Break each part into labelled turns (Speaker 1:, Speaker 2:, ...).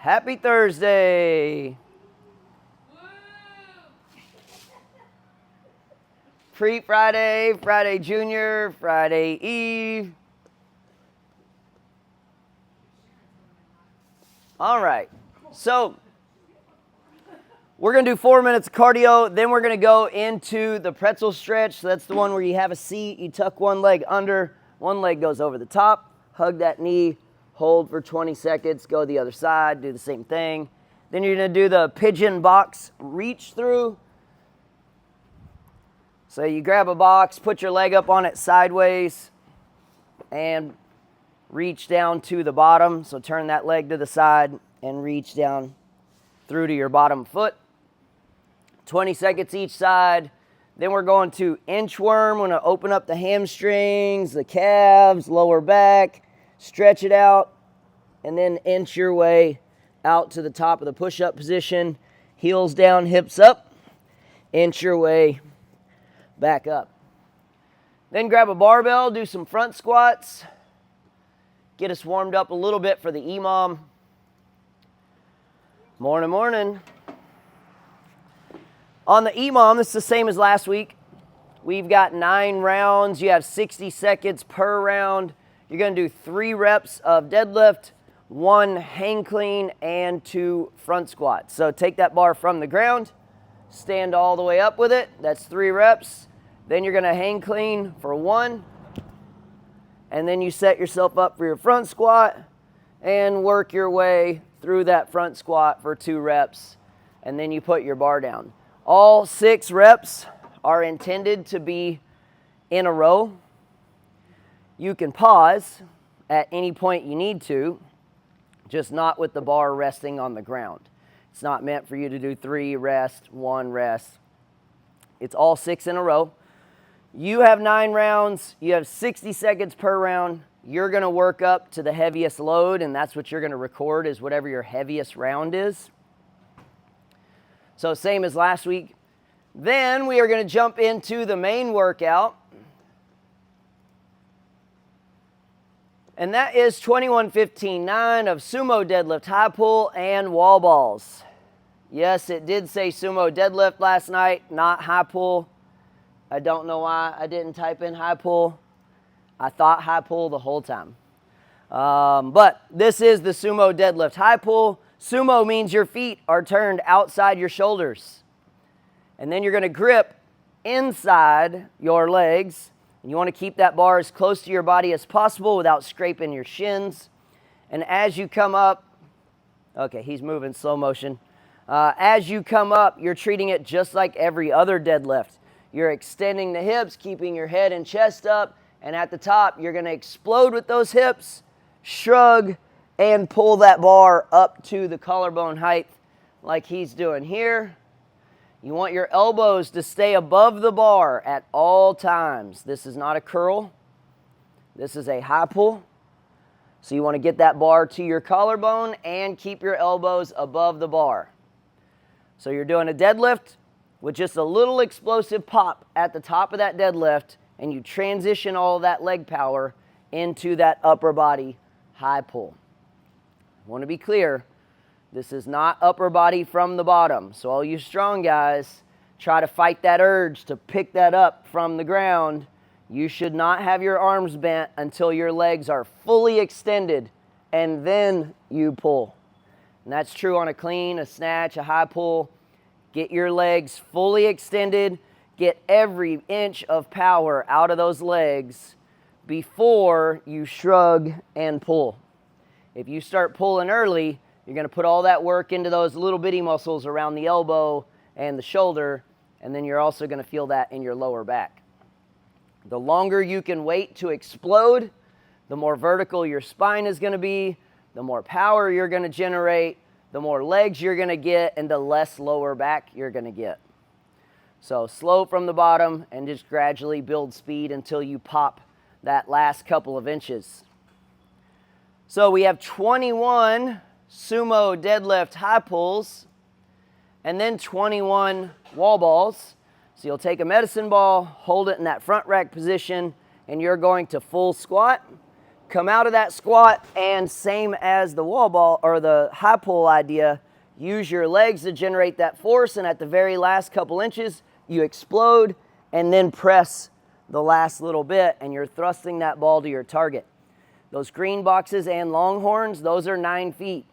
Speaker 1: Happy Thursday. Pre-Friday, Friday Junior, Friday Eve. All right, so we're going to do 4 minutes of cardio, then we're going to go into the pretzel stretch. So that's the one where you have a seat, you tuck one leg under, one leg goes over the top, hug that knee, hold for 20 seconds, go the other side, do the same thing. Then you're going to do the pigeon box reach through. So you grab a box, put your leg up on it sideways, and reach down to the bottom. So turn that leg to the side and reach down through to your bottom foot. 20 seconds each side. Then we're going to inchworm. We're going to open up the hamstrings, the calves, lower back, stretch it out, and then inch your way out to the top of the push-up position. Heels down, hips up. Inch your way back up. Then grab a barbell, do some front squats. Get us warmed up a little bit for the EMOM. Morning, morning. On the EMOM, this is the same as last week. We've got 9 rounds. You have 60 seconds per round. You're going to do 3 reps of deadlift, 1 hang clean, and 2 front squats. So take that bar from the ground, stand all the way up with it. That's 3 reps. Then you're going to hang clean for 1. And then you set yourself up for your front squat and work your way through that front squat for 2 reps. And then you put your bar down. All 6 reps are intended to be in a row. You can pause at any point you need to, just not with the bar resting on the ground. It's not meant for you to do 3, rest, 1, rest. It's all 6 in a row. You have 9 rounds. You have 60 seconds per round. You're going to work up to the heaviest load, and that's what you're going to record is whatever your heaviest round is. So same as last week. Then we are going to jump into the main workout. And that is 21-15-9 of sumo deadlift, high pull, and wall balls. Yes, it did say sumo deadlift last night, not high pull. I don't know why I didn't type in high pull. I thought high pull the whole time. But this is the sumo deadlift. High pull, sumo means your feet are turned outside your shoulders. And then you're going to grip inside your legs. And you want to keep that bar as close to your body as possible without scraping your shins. And as you come up, okay, he's moving slow motion. As you come up, you're treating it just like every other deadlift. You're extending the hips, keeping your head and chest up. And at the top, you're going to explode with those hips, shrug, and pull that bar up to the collarbone height like he's doing here. You want your elbows to stay above the bar at all times. This is not a curl. This is a high pull. So you want to get that bar to your collarbone and keep your elbows above the bar. So you're doing a deadlift with just a little explosive pop at the top of that deadlift, and you transition all of that leg power into that upper body high pull. I want to be clear, this is not upper body from the bottom. So all you strong guys, try to fight that urge to pick that up from the ground. You should not have your arms bent until your legs are fully extended, and then you pull. And that's true on a clean, a snatch, a high pull. Get your legs fully extended. Get every inch of power out of those legs before you shrug and pull. If you start pulling early, you're going to put all that work into those little bitty muscles around the elbow and the shoulder, and then you're also going to feel that in your lower back. The longer you can wait to explode, the more vertical your spine is going to be, the more power you're going to generate, the more legs you're going to get, and the less lower back you're going to get. So slow from the bottom and just gradually build speed until you pop that last couple of inches. So we have 21 sumo deadlift high pulls and then 21 wall balls. So you'll take a medicine ball, hold it in that front rack position, and you're going to full squat, come out of that squat, and same as the wall ball or the high pull idea, use your legs to generate that force, and at the very last couple inches, you explode and then press the last little bit, and you're thrusting that ball to your target. Those green boxes and longhorns, those are 9 feet.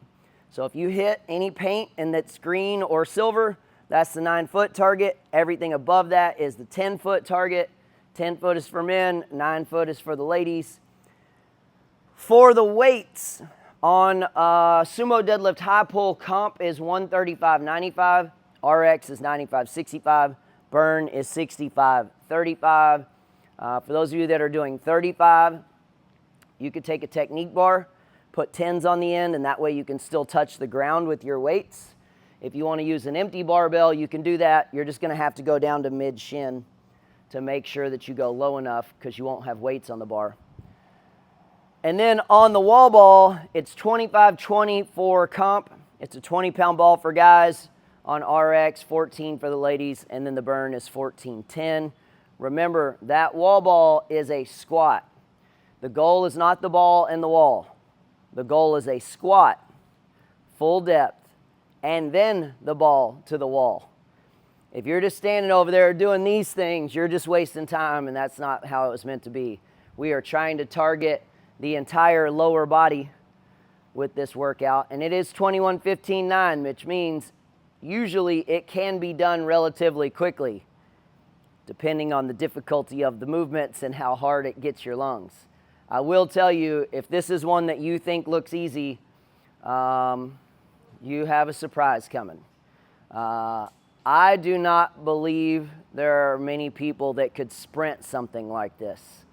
Speaker 1: So if you hit any paint and that's green or silver, that's the 9-foot target. Everything above that is the 10-foot target. 10 foot is for men, 9 foot is for the ladies. For the weights, on sumo deadlift high pull, comp is 135.95, RX is 95.65, burn is 65.35. For those of you that are doing 35, you could take a technique bar, put 10s on the end, and that way you can still touch the ground with your weights. If you want to use an empty barbell, you can do that. You're just going to have to go down to mid-shin to make sure that you go low enough, because you won't have weights on the bar. And then on the wall ball, it's 25-20 for comp. It's a 20-pound ball for guys. On RX, 14 for the ladies, and then the burn is 14-10. Remember, that wall ball is a squat. The goal is not the ball and the wall. The goal is a squat, full depth, and then the ball to the wall. If you're just standing over there doing these things, you're just wasting time, and that's not how it was meant to be. We are trying to target the entire lower body with this workout, and it is 21-15-9, which means usually it can be done relatively quickly, depending on the difficulty of the movements and how hard it gets your lungs. I will tell you, if this is one that you think looks easy, you have a surprise coming. I do not believe there are many people that could sprint something like this,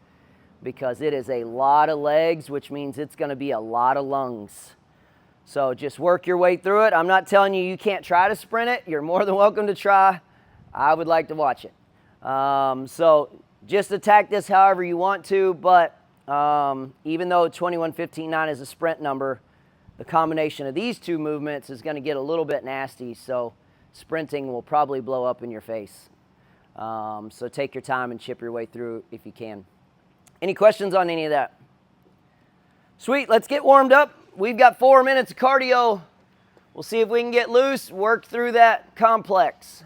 Speaker 1: because it is a lot of legs, which means it's going to be a lot of lungs. So just work your way through it. I'm not telling you you can't try to sprint it. You're more than welcome to try. I would like to watch it. So just attack this however you want to, but even though 21-15-9 is a sprint number, the combination of these two movements is going to get a little bit nasty, so sprinting will probably blow up in your face. So take your time and chip your way through if you can. Any questions on any of that? Sweet, let's get warmed up. We've got 4 minutes of cardio. We'll see if we can get loose, work through that complex.